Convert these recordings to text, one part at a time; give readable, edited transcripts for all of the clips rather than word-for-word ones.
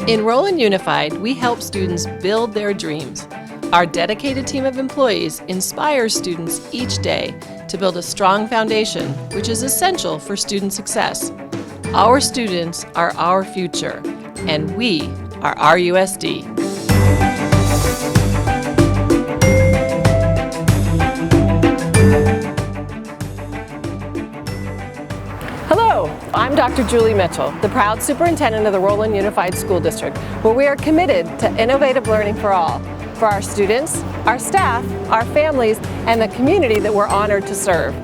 In Roland Unified, we help students build their dreams. Our dedicated team of employees inspires students each day to build a strong foundation, which is essential for student success. Our students are our future, and we are RUSD. Hello, I'm Dr. Julie Mitchell, the proud superintendent of the Roland Unified School District, where we are committed to innovative learning for all, for our students, our staff, our families, and the community that we're honored to serve.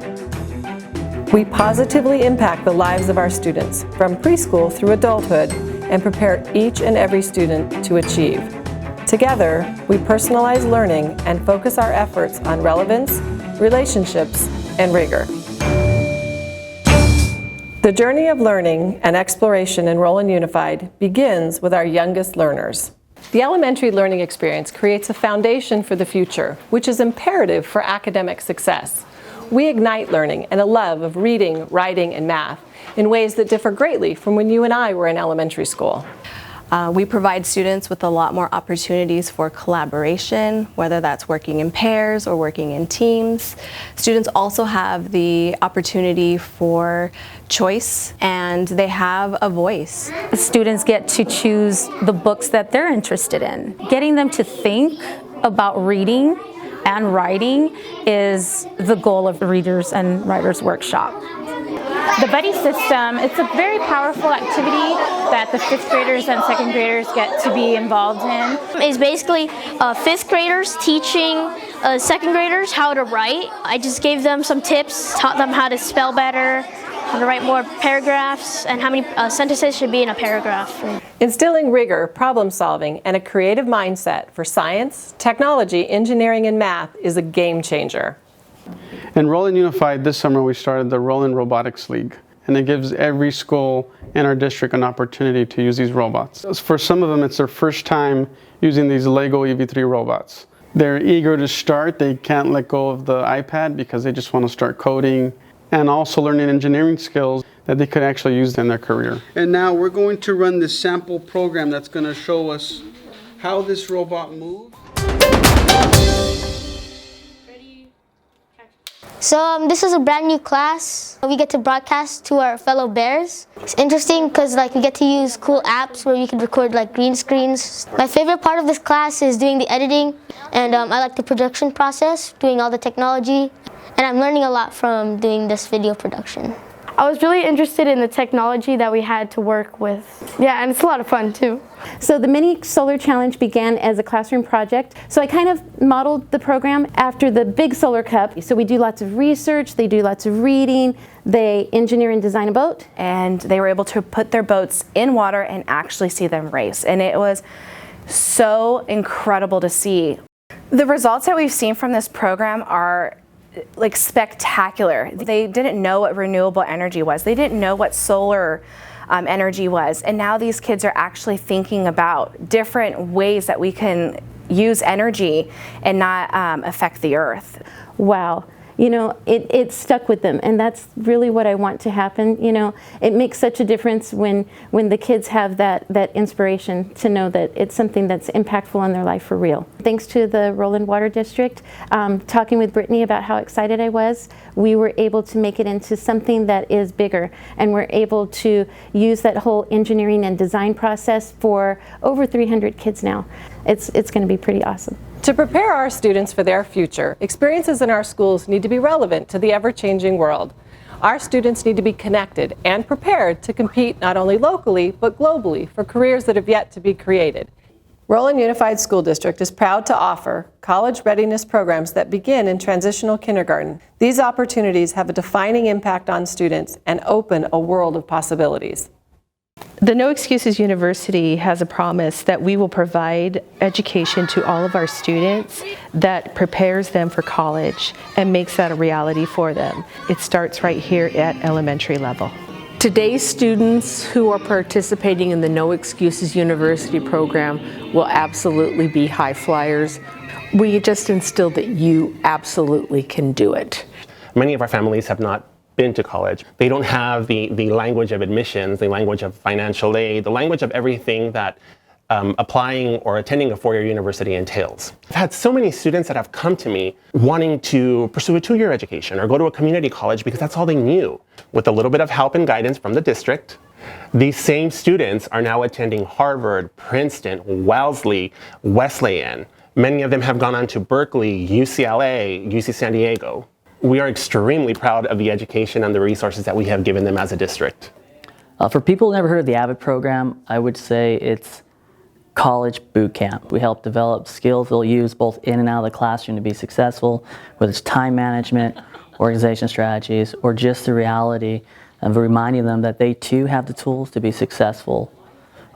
We positively impact the lives of our students from preschool through adulthood and prepare each and every student to achieve. Together, we personalize learning and focus our efforts on relevance, relationships, and rigor. The journey of learning and exploration in Roland Unified begins with our youngest learners. The elementary learning experience creates a foundation for the future, which is imperative for academic success. We ignite learning and a love of reading, writing, and math in ways that differ greatly from when you and I were in elementary school. We provide students with a lot more opportunities for collaboration, whether that's working in pairs or working in teams. Students also have the opportunity for choice, and they have a voice. The students get to choose the books that they're interested in. Getting them to think about reading and writing is the goal of the Readers and Writers Workshop. The buddy system, it's a very powerful activity that the 5th graders and 2nd graders get to be involved in. It's basically 5th graders teaching 2nd graders how to write. I just gave them some tips, taught them how to spell better, how to write more paragraphs, and how many sentences should be in a paragraph. Instilling rigor, problem solving, and a creative mindset for science, technology, engineering, and math is a game changer. In Roland Unified this summer we started the Roland Robotics League, and it gives every school in our district an opportunity to use these robots. For some of them it's their first time using these Lego EV3 robots. They're eager to start, they can't let go of the iPad because they just want to start coding and also learning engineering skills that they could actually use in their career. And now we're going to run this sample program that's going to show us how this robot moves. So this is a brand new class. We get to broadcast to our fellow bears. It's interesting because we get to use cool apps where we can record green screens. My favorite part of this class is doing the editing, and I like the production process, doing all the technology, and I'm learning a lot from doing this video production. I was really interested in the technology that we had to work with. Yeah, and it's a lot of fun too. So the Mini Solar Challenge began as a classroom project. So I kind of modeled the program after the Big Solar Cup. So we do lots of research, they do lots of reading, they engineer and design a boat. And they were able to put their boats in water and actually see them race. And it was so incredible to see. The results that we've seen from this program are spectacular. They didn't know what renewable energy was. They didn't know what solar energy was. And now these kids are actually thinking about different ways that we can use energy and not affect the earth. Wow. You know, it stuck with them, and that's really what I want to happen. You know, it makes such a difference when the kids have that inspiration to know that it's something that's impactful in their life for real. Thanks to the Roland Water District, talking with Brittany about how excited I was, we were able to make it into something that is bigger, and we're able to use that whole engineering and design process for over 300 kids now. It's going to be pretty awesome. To prepare our students for their future, experiences in our schools need to be relevant to the ever-changing world. Our students need to be connected and prepared to compete not only locally, but globally for careers that have yet to be created. Roland Unified School District is proud to offer college readiness programs that begin in transitional kindergarten. These opportunities have a defining impact on students and open a world of possibilities. The No Excuses University has a promise that we will provide education to all of our students that prepares them for college and makes that a reality for them. It starts right here at elementary level. Today's students who are participating in the No Excuses University program will absolutely be high flyers. We just instilled that you absolutely can do it. Many of our families have not been to college. They don't have the language of admissions, the language of financial aid, the language of everything that applying or attending a four-year university entails. I've had so many students that have come to me wanting to pursue a two-year education or go to a community college because that's all they knew. With a little bit of help and guidance from the district, these same students are now attending Harvard, Princeton, Wellesley, Wesleyan. Many of them have gone on to Berkeley, UCLA, UC San Diego. We are extremely proud of the education and the resources that we have given them as a district. For people who never heard of the AVID program, I would say it's college boot camp. We help develop skills they'll use both in and out of the classroom to be successful, whether it's time management, organization strategies, or just the reality of reminding them that they too have the tools to be successful.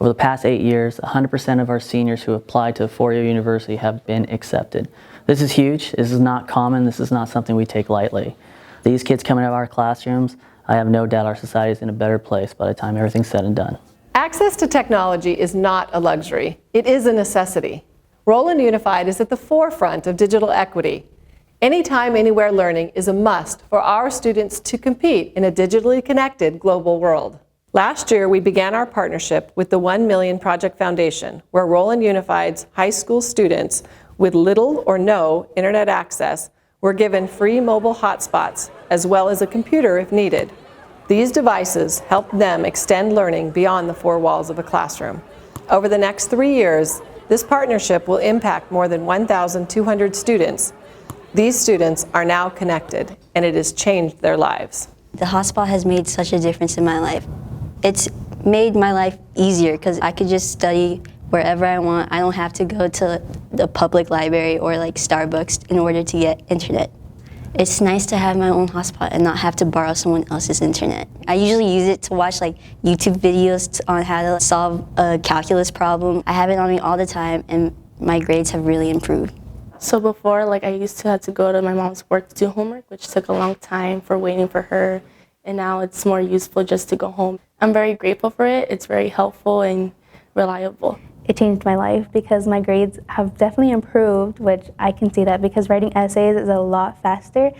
Over the past 8 years, 100% of our seniors who applied to a four-year university have been accepted. This is huge. This is not common. This is not something we take lightly. These kids coming out of our classrooms, I have no doubt our society is in a better place by the time everything's said and done. Access to technology is not a luxury. It is a necessity. Roland Unified is at the forefront of digital equity. Anytime, anywhere learning is a must for our students to compete in a digitally connected global world. Last year, we began our partnership with the 1 Million Project Foundation, where Roland Unified's high school students with little or no internet access were given free mobile hotspots, as well as a computer if needed. These devices help them extend learning beyond the four walls of a classroom. Over the next 3 years, this partnership will impact more than 1,200 students. These students are now connected, and it has changed their lives. The hotspot has made such a difference in my life. It's made my life easier because I could just study wherever I want. I don't have to go to the public library or like Starbucks in order to get internet. It's nice to have my own hotspot and not have to borrow someone else's internet. I usually use it to watch like YouTube videos on how to solve a calculus problem. I have it on me all the time and my grades have really improved. So before, like I used to have to go to my mom's work to do homework, which took a long time for waiting for her. And now it's more useful just to go home. I'm very grateful for it. It's very helpful and reliable. It changed my life because my grades have definitely improved, which I can see that because writing essays is a lot faster.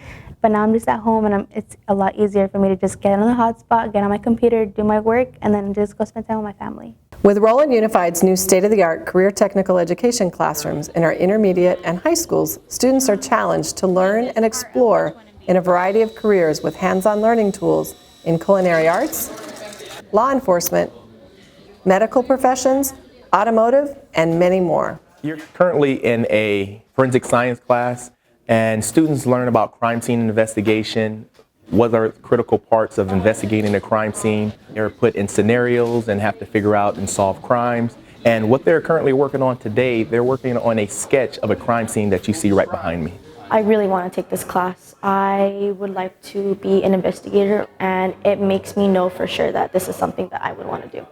But now I'm just at home and it's a lot easier for me to just get on the hotspot, get on my computer, do my work, and then just go spend time with my family. With Roland Unified's new state-of-the-art career technical education classrooms in our intermediate and high schools, students are challenged to learn and explore in a variety of careers with hands-on learning tools in culinary arts, law enforcement, medical professions, automotive, and many more. You're currently in a forensic science class, and students learn about crime scene investigation, what are critical parts of investigating a crime scene. They're put in scenarios and have to figure out and solve crimes. And what they're currently working on today, they're working on a sketch of a crime scene that you see right behind me. I really want to take this class. I would like to be an investigator, and it makes me know for sure that this is something that I would want to do.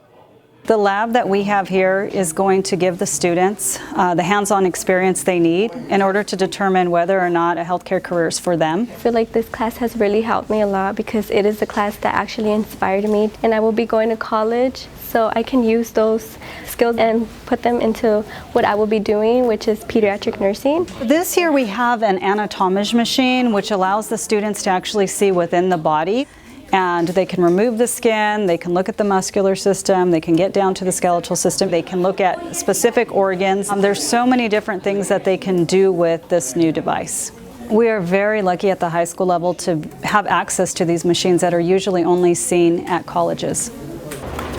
The lab that we have here is going to give the students the hands-on experience they need in order to determine whether or not a healthcare career is for them. I feel like this class has really helped me a lot because it is a class that actually inspired me, and I will be going to college, so I can use those skills and put them into what I will be doing, which is pediatric nursing. This year we have an anatomage machine which allows the students to actually see within the body. And they can remove the skin, they can look at the muscular system, they can get down to the skeletal system, they can look at specific organs. There's so many different things that they can do with this new device. We are very lucky at the high school level to have access to these machines that are usually only seen at colleges.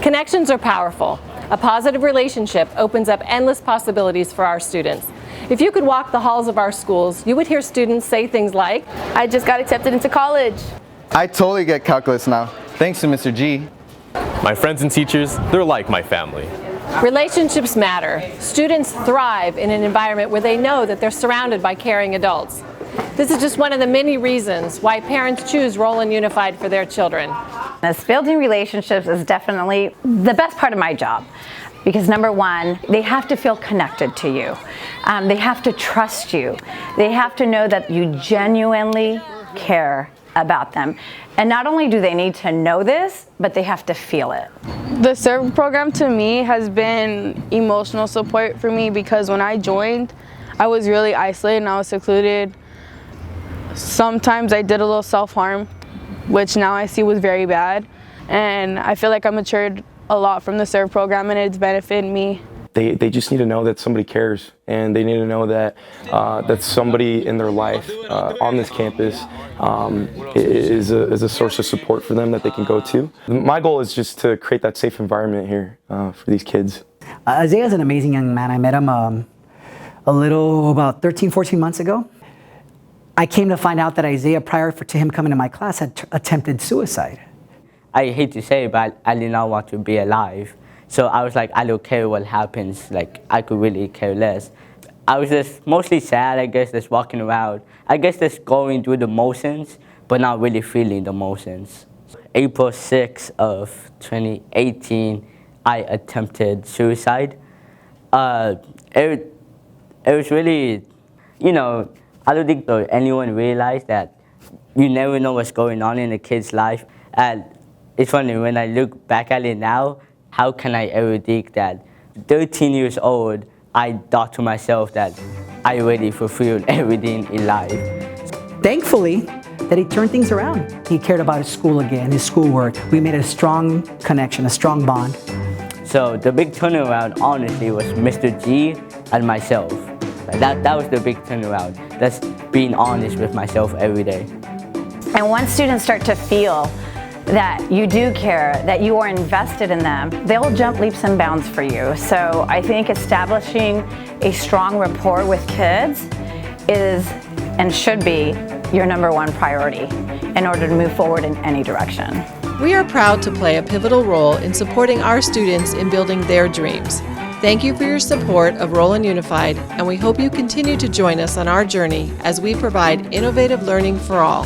Connections are powerful. A positive relationship opens up endless possibilities for our students. If you could walk the halls of our schools, you would hear students say things like, "I just got accepted into college." I totally get calculus now, thanks to Mr. G. My friends and teachers, they're like my family. Relationships matter. Students thrive in an environment where they know that they're surrounded by caring adults. This is just one of the many reasons why parents choose Roland Unified for their children. Building relationships is definitely the best part of my job. Because number one, they have to feel connected to you. They have to trust you. They have to know that you genuinely care about them. And not only do they need to know this, but they have to feel it. The CERB program to me has been emotional support for me because when I joined, I was really isolated and I was secluded. Sometimes I did a little self-harm. which now I see was very bad. And I feel like I matured a lot from the SERVE program, and it's benefited me. They just need to know that somebody cares, and they need to know that that somebody in their life on this campus is a source of support for them that they can go to. My goal is just to create that safe environment here for these kids. Isaiah's an amazing young man. I met him about 13, 14 months ago. I came to find out that Isaiah, prior to him coming to my class, had attempted suicide. I hate to say it, but I did not want to be alive. So I was like, I don't care what happens. Like, I could really care less. I was just mostly sad, I guess, just walking around. I guess just going through the motions, but not really feeling the motions. April 6th of 2018, I attempted suicide. It was really, you know, I don't think anyone realized that you never know what's going on in a kid's life. And it's funny, when I look back at it now, how can I ever think that 13 years old, I thought to myself that I already fulfilled everything in life. Thankfully, that he turned things around. He cared about his school again, his schoolwork. We made a strong connection, a strong bond. So the big turnaround, honestly, was Mr. G and myself. That was the big turnaround. That's being honest with myself every day. And once students start to feel that you do care, that you are invested in them, they'll jump leaps and bounds for you. So I think establishing a strong rapport with kids is and should be your #1 priority in order to move forward in any direction. We are proud to play a pivotal role in supporting our students in building their dreams. Thank you for your support of Roland Unified, and we hope you continue to join us on our journey as we provide innovative learning for all.